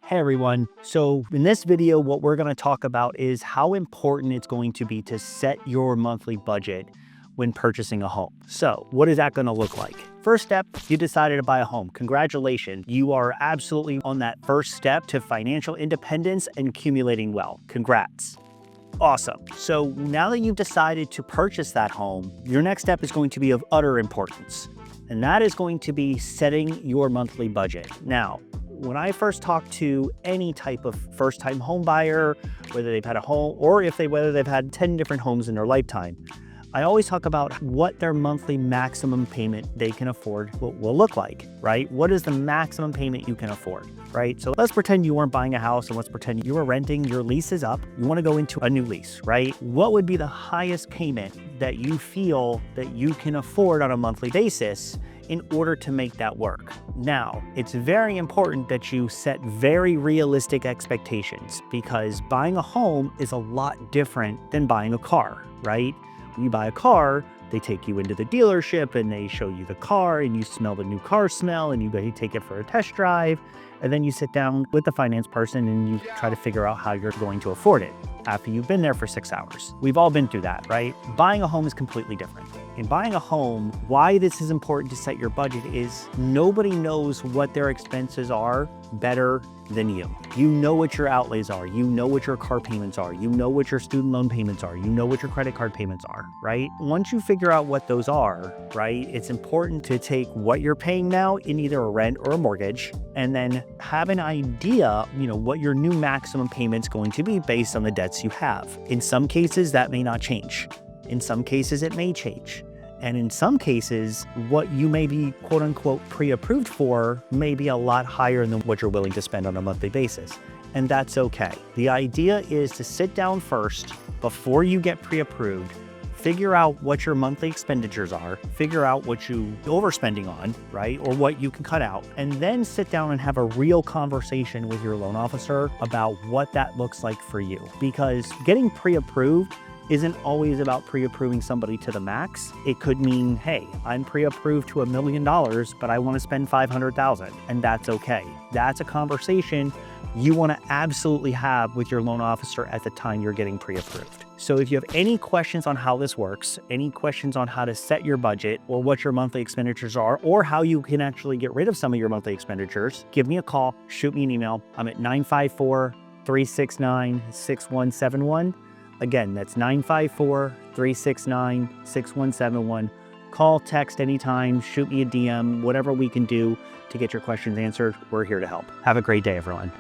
Hey everyone. So in this video, what we're going to talk about is how important it's going to be to set your monthly budget when purchasing a home. So what is that going to look like? First step, you decided to buy a home. Congratulations. You are absolutely on that first step to financial independence and accumulating wealth. Congrats. Awesome. So now that you've decided to purchase that home, your next step is going to be of utter importance. And that is going to be setting your monthly budget. Now, when I first talk to any type of first-time home buyer, whether they've had a home or whether they've had 10 different homes in their lifetime, I always talk about what their monthly maximum payment they can afford will look like, right? What is the maximum payment you can afford, right? So let's pretend you weren't buying a house and let's pretend you were renting, your lease is up, you want to go into a new lease, right? What would be the highest payment that you feel that you can afford on a monthly basis in order to make that work? Now, it's very important that you set very realistic expectations because buying a home is a lot different than buying a car, right? When you buy a car, they take you into the dealership and they show you the car and you smell the new car smell and you take it for a test drive. And then you sit down with the finance person and you try to figure out how you're going to afford it after you've been there for 6 hours. We've all been through that, right? Buying a home is completely different. In buying a home, why this is important to set your budget is nobody knows what their expenses are better than you. You know what your outlays are. You know what your car payments are. You know what your student loan payments are. You know what your credit card payments are, right? Once you figure out what those are, right, it's important to take what you're paying now in either a rent or a mortgage and then have an idea, what your new maximum payment's going to be based on the debts you have. In some cases, that may not change. In some cases, it may change. And in some cases, what you may be quote unquote pre-approved for may be a lot higher than what you're willing to spend on a monthly basis. And that's okay. The idea is to sit down first before you get pre-approved, figure out what your monthly expenditures are, figure out what you're overspending on, right? Or what you can cut out, and then sit down and have a real conversation with your loan officer about what that looks like for you. Because getting pre-approved isn't always about pre-approving somebody to the max. It could mean, hey, I'm pre-approved to $1 million, but I want to spend $500,000, and that's okay. That's a conversation you want to absolutely have with your loan officer at the time you're getting pre-approved. So if you have any questions on how this works, any questions on how to set your budget or what your monthly expenditures are, or how you can actually get rid of some of your monthly expenditures, give me a call, shoot me an email. I'm at 954-369-6171. Again, that's 954-369-6171. Call, text anytime, shoot me a DM, whatever we can do to get your questions answered. We're here to help. Have a great day, everyone.